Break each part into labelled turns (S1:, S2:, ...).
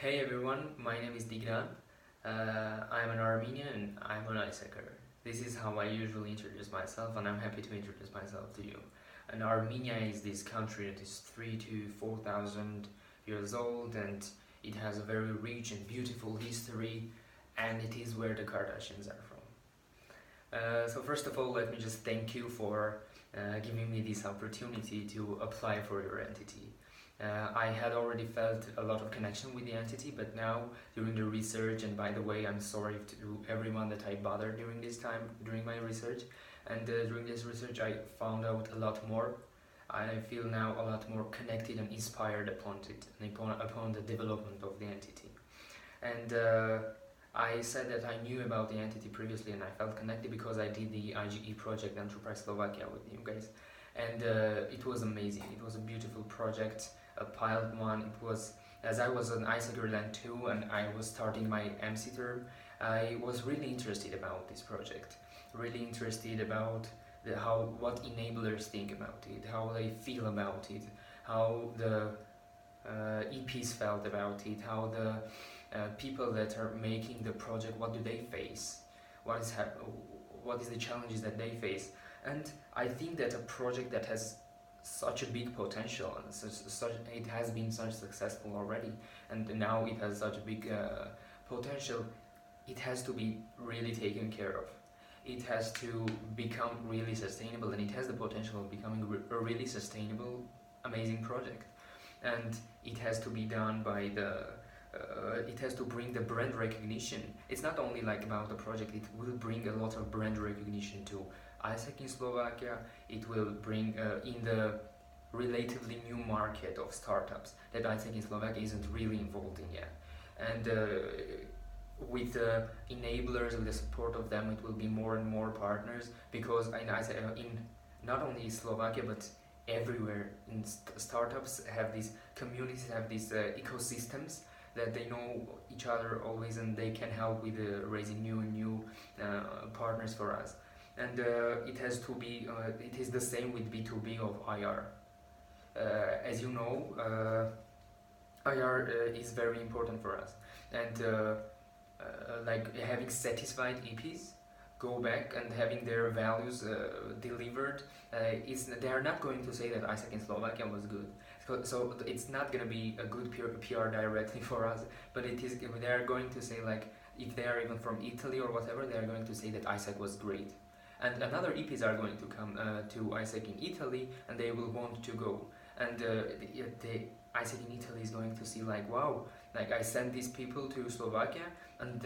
S1: Hey everyone, my name is Tigran. I'm an Armenian and I'm an ice hacker. This is how I usually introduce myself, and I'm happy to introduce myself to you. And Armenia is this country that is 3 to 4,000 years old, and it has a very rich and beautiful history, and it is where the Kardashians are from. So first of all, let me just thank you for giving me this opportunity to apply for your entity. I had already felt a lot of connection with the entity, but now during the research, and by the way, I'm sorry to everyone that I bothered during this time, during my research, and during this research I found out a lot more. I feel now a lot more connected and inspired upon it, and upon the development of the entity. And I said that I knew about the entity previously, and I felt connected because I did the IGE project Enterprise Slovakia with you guys, and it was amazing. It was a beautiful project, a pilot one. It was, as I was an ISACer Land 2 and I was starting my MC term, I was really interested about this project, really interested about what enablers think about it, how they feel about it, how the EPs felt about it, how the people that are making the project, what do they face, what is the challenges that they face. And I think that a project that has such a big potential, and it has been such successful already, and now it has such a big potential, it has to be really taken care of. It has to become really sustainable, and it has the potential of becoming a really sustainable, amazing project. And it has to be done by it has to bring the brand recognition. It's not only like about the project, it will bring a lot of brand recognition to ISAC in Slovakia. It will bring in the relatively new market of startups that ISAC in Slovakia isn't really involved in yet. And with the enablers, with the support of them, it will be more and more partners, because in not only Slovakia but everywhere in startups have these communities, have these ecosystems that they know each other always, and they can help with raising new and new partners for us. And it has to be it is the same with B2B of IR. As you know, IR is very important for us, and like having satisfied EPs go back and having their values delivered, they are not going to say that ISAC in Slovakia was good. So it's not going to be a good PR directly for us, but they are going to say, like, if they are even from Italy or whatever, they are going to say that ISAC was great. And another EPs are going to come to ISAC in Italy, and they will want to go. And the ISAC in Italy is going to see, like, wow, like I sent these people to Slovakia, and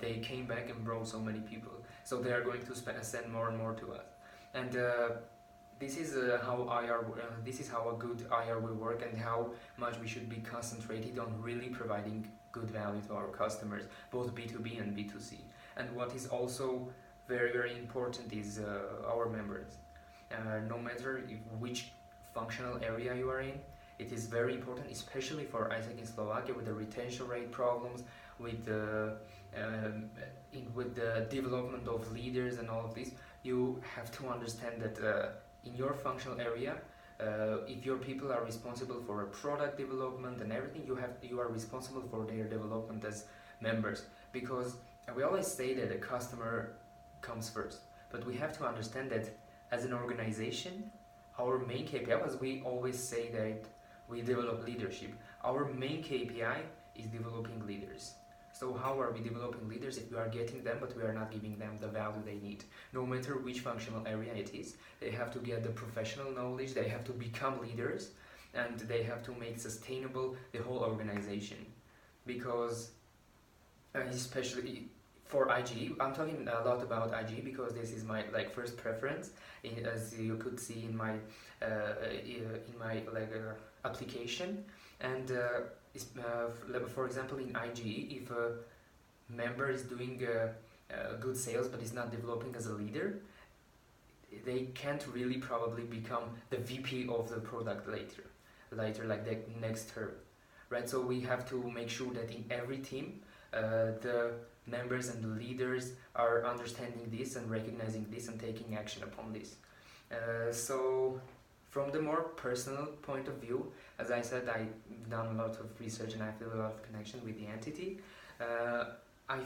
S1: they came back and brought so many people. So they are going to send more and more to us. And this is how this is how a good IR will work, and how much we should be concentrated on really providing good value to our customers, both B2B and B2C. And what is also very, very important is our members. No matter which functional area you are in, it is very important, especially for ISAC in Slovakia, with the retention rate problems, with the development of leaders and all of this. You have to understand that in your functional area, if your people are responsible for a product development and everything, you are responsible for their development as members, because we always say that the customer comes first, but we have to understand that as an organization, our main KPI, as we always say that we develop leadership, our main KPI is developing leaders. So how are we developing leaders if we are getting them but we are not giving them the value they need? No matter which functional area it is, they have to get the professional knowledge, they have to become leaders, and they have to make sustainable the whole organization. Because especially for IGE, I'm talking a lot about IGE because this is my first preference, as you could see in my application. And for example, in IGE, if a member is doing good sales but is not developing as a leader, they can't really probably become the VP of the product later like the next term, right? So we have to make sure that in every team the members and the leaders are understanding this and recognizing this and taking action upon this. So from the more personal point of view, as I said, I've done a lot of research and I feel a lot of connection with the entity. I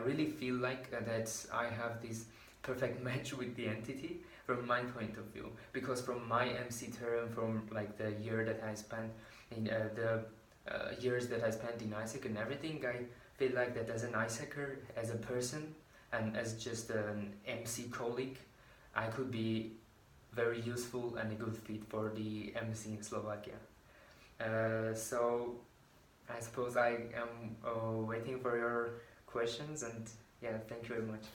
S1: really feel like that I have this perfect match with the entity from my point of view, because from my MC term, from like the year that I spent in the years that I spent in ISEC and everything, I feel like that as an ISECer, as a person, and as just an MC colleague, I could be very useful and a good fit for the MC in Slovakia. So I suppose I am waiting for your questions, and yeah, thank you very much.